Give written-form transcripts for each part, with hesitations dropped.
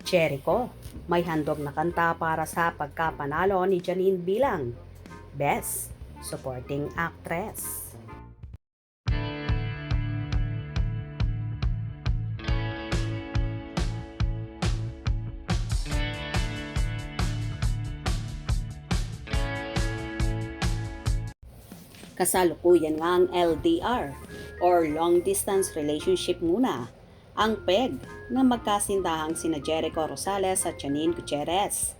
Jericho, may handog na kanta para sa pagkapanalo ni Janine bilang Best Supporting Actress. Kasalukuyan nga ang LDR or Long Distance Relationship muna ang peg ng magkasintahang sina Jericho Rosales at Janine Gutierrez.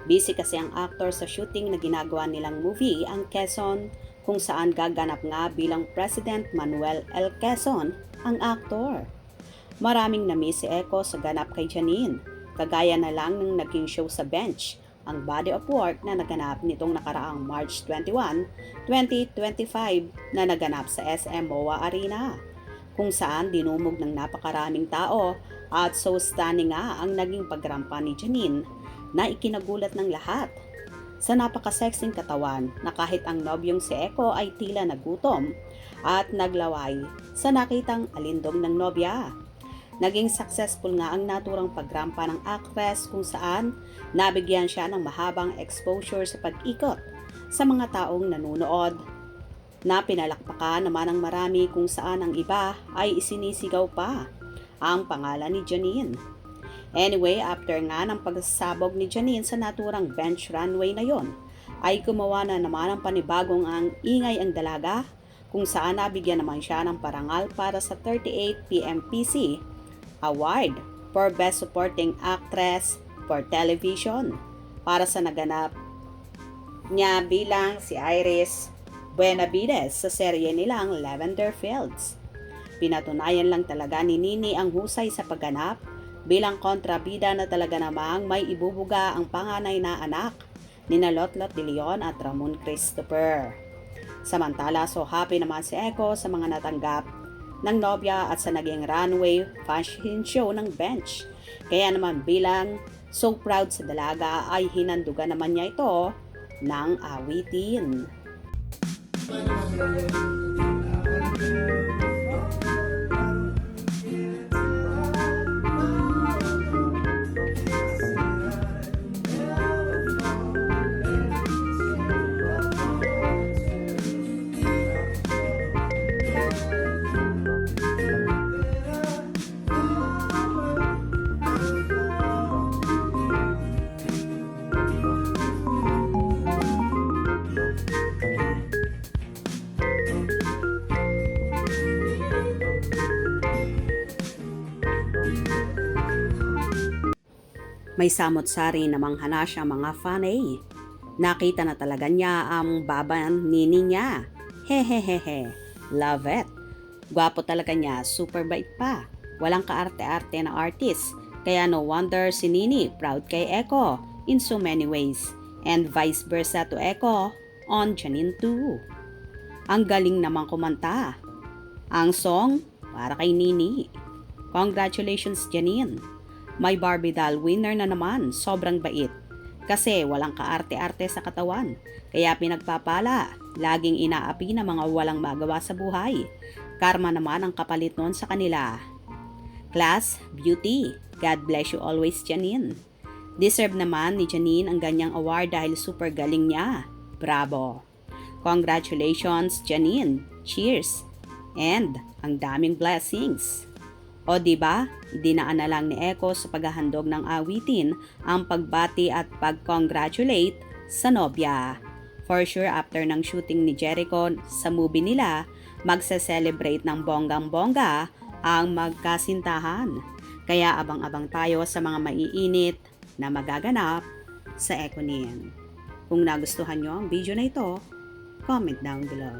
Busy kasi ang actor sa shooting na ginagawa nilang movie ang Quezon kung saan gaganap nga bilang President Manuel L. Quezon ang actor. Maraming na-miss si Echo sa ganap kay Janine, kagaya na lang ng naging show sa Bench, ang body of work na naganap nitong nakaraang March 21, 2025 na naganap sa SM MOA Arena, kung saan dinumog ng napakaraming tao at so stunning nga ang naging pagrampa ni Janine na ikinagulat ng lahat. Sa napakasexing katawan na kahit ang nobyong si Echo ay tila nagutom at naglaway sa nakitang alindong ng nobya. Naging successful nga ang naturang pagrampa ng actress kung saan nabigyan siya ng mahabang exposure sa pag-ikot sa mga taong nanunood na pinalakpakan naman ng marami kung saan ang iba ay isinisigaw pa ang pangalan ni Janine. Anyway, after nga ng pagsasabog ni Janine sa naturang bench runway na yon, ay gumawa na naman ng panibagong ang Ingay ang Dalaga kung saan nabigyan naman siya ng parangal para sa 38 PMPC Award for Best Supporting Actress for Television para sa naganap niya bilang si Iris Buenavides sa serye nilang Lavender Fields. Pinatunayan lang talaga ni Nini ang husay sa pagganap bilang kontrabida na talaga namang may ibubuga ang panganay na anak ni Lotlot de Leon at Ramon Christopher. Samantala, so happy naman si Echo sa mga natanggap ng nobya at sa naging runway fashion show ng Bench. Kaya naman bilang so proud sa dalaga ay hinandugan naman niya ito ng awitin. May samot-sari namang hana siya mga fanay. Nakita na talaga niya ang baban nini niya. Hehehehe, love it. Gwapo talaga niya, super bait pa. Walang kaarte-arte na artist. Kaya no wonder si Nini proud kay Echo in so many ways. And vice versa to Echo on Janine too. Ang galing naman kumanta. Ang song para kay Nini. Congratulations Janine. May Barbie doll winner na naman, sobrang bait. Kasi walang kaarte-arte sa katawan. Kaya pinagpapala, laging inaapi ng mga walang magawa sa buhay. Karma naman ang kapalit nun sa kanila. Class, beauty, God bless you always Janine. Deserve naman ni Janine ang ganyang award dahil super galing niya. Bravo! Congratulations Janine! Cheers! And ang daming blessings! O diba, dinaan na lang ni Echo sa paghahandog ng awitin ang pagbati at pag-congratulate sa nobya. For sure, after ng shooting ni Jericho sa movie nila, magse-celebrate ng bonggang-bongga ang magkasintahan. Kaya abang-abang tayo sa mga maiinit na magaganap sa Echo Niyan. Kung nagustuhan nyo ang video na ito, comment down below.